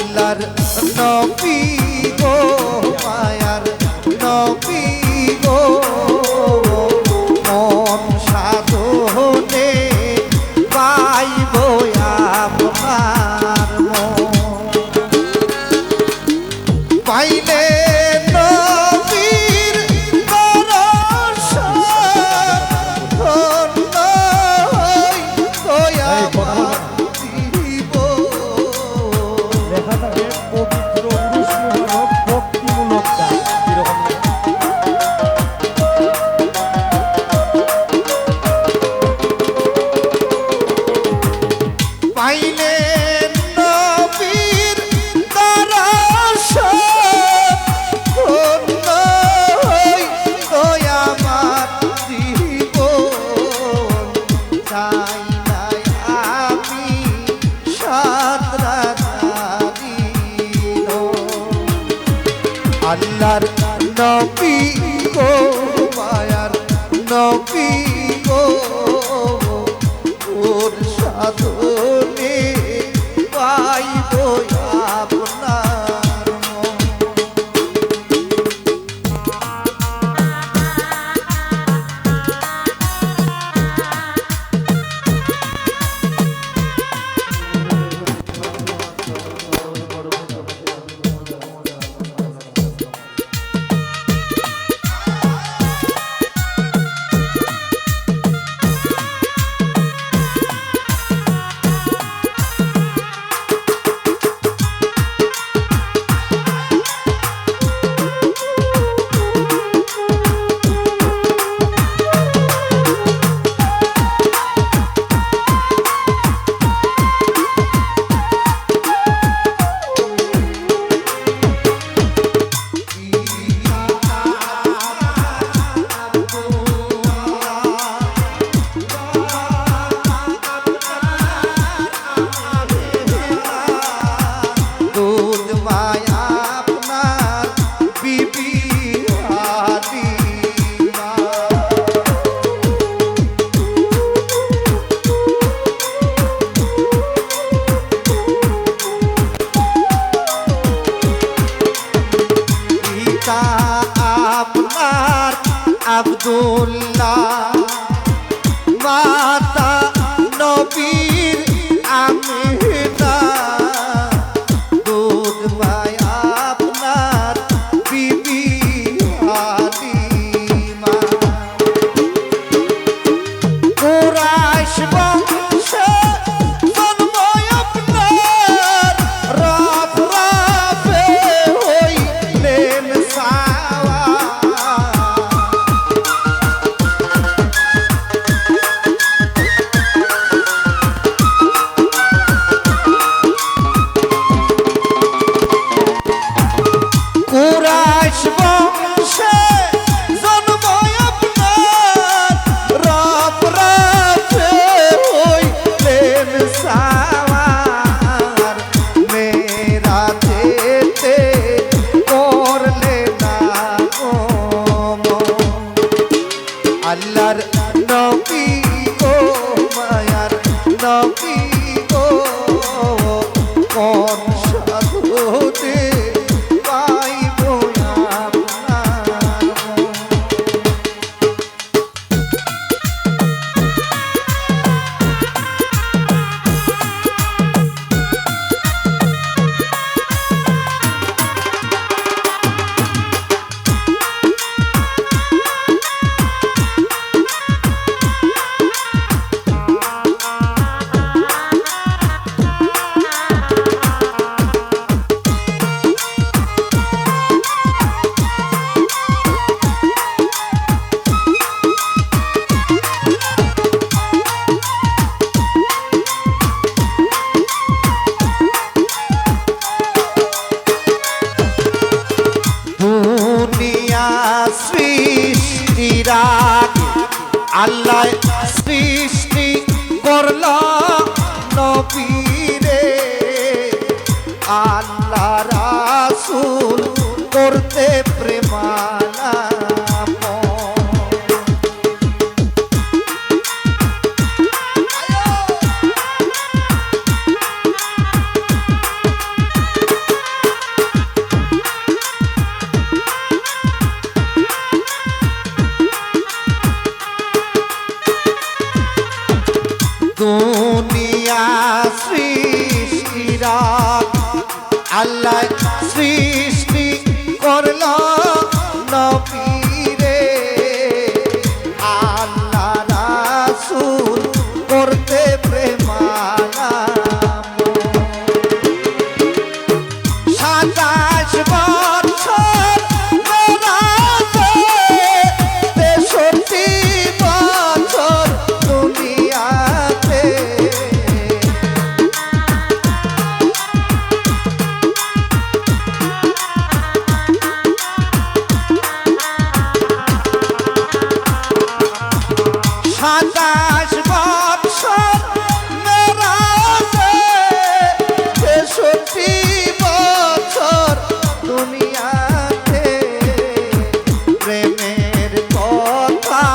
আল্লাহর নবী গো মায়ার নবী গো মন সাধনে পাইব আপনার মন পাইলে নবীর দর্শন ধন্য হইব আমার জীব লেখা থাকে পবিত্র উরুসমূলক ভক্তিমূলক গান এরকম পাইলে নবীর দর্শন ধন্য হইব আমার জীবন চাই নাই আমি সাতরাদারির আল্লাহর নবী গো মায়ার নবী গো ওর সাধনে পাইব আপনার মন দুধ মায়া আপনার বিবি হালিমা পিতা আপনার আব্দুল্লাহ মাতা নবীর আমিনা দুধ মায়া আপনার বিবি হালিমা কুরাইশ বংশে জন্ম আপনার রব রবে হইলেন সাওয়া কুরাইশ বংশে জন্ম আপনার রব রবে হইলেন সাওয়ার মেরাজেতে করলেন আগমন আল্লাহর নবী গো মায়ার নবী গো কোন সাধনে পাইব আপনার মন দুনিয়া সৃষ্টির আগে আল্লাহ সৃষ্টি করল নবীরে আল্লাহ রাসূল করতে প্রেমালাপন আল্লাহ সৃষ্টি করল নবীরে আল্লাহ রাসূল করতে প্রেমালাপ 27 বছর মেরাজে 63 বছর দুনিয়াতে সাতাশ বছর মেরাজে 63 বছর দুনিয়াতে প্রেমের কথা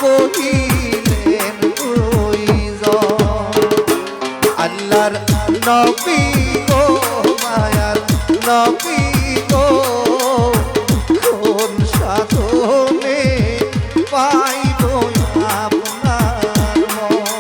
কহিলেন দুইজন আল্লাহর নবী গো মায়ার নবী গো কোন সাধনে পাইব আপনার মন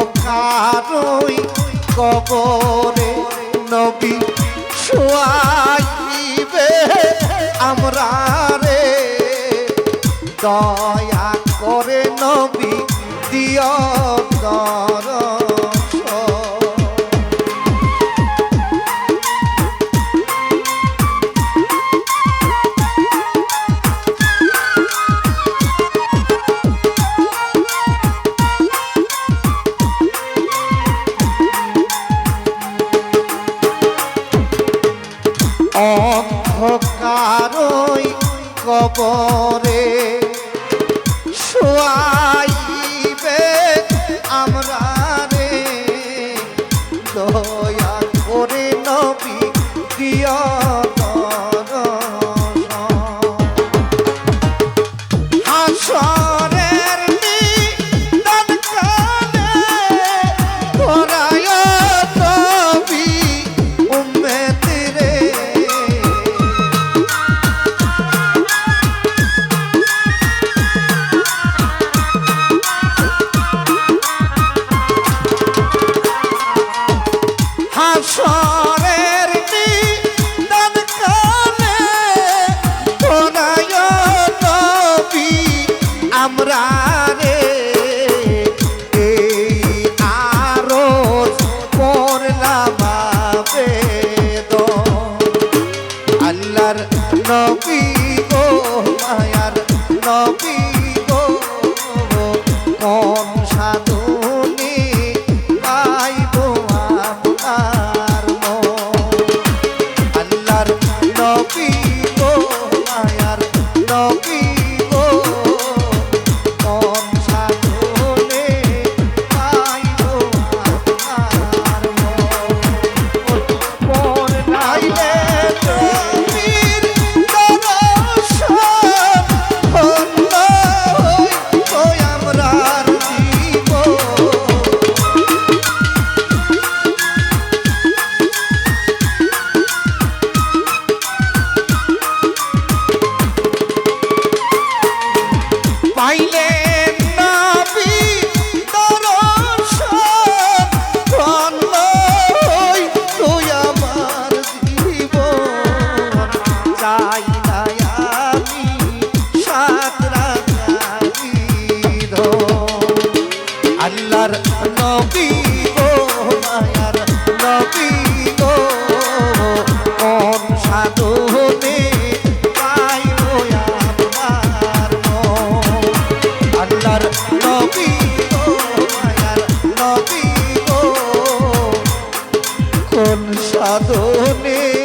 অন্ধকারই কবরে নবী শুয়াইবে আমরা রে দয়া করে নবী দিও দর্শন অন্ধকারই কবরে শুয়াইবে আমরা রে দয়া করে নবী দিও দর্শন হাসরের নিদান কালে ধরায় নবী উম্মতেরে হাসরের নিদান কালে ধরায় নবী আমরা রে এই আরজ করলাম আবেদন আল্লাহর নবী গো মায়ার নবী গো কোন সাধনে পাইব আপনার মন আল্লাহর নবী গো মায়ার নবী গো কোন সাধনে পাইব আপনার মন নাইলে নবীর দর্শন ধন্য হই আমরার জীবন পাইলে নবী দর্শন ধন্য হই তুই আমার জীবন চাই না আমি সাত রাজারি আল্লাহর নবী গো মায়ার নবী গো কোন সাধনে পাইব সাধনে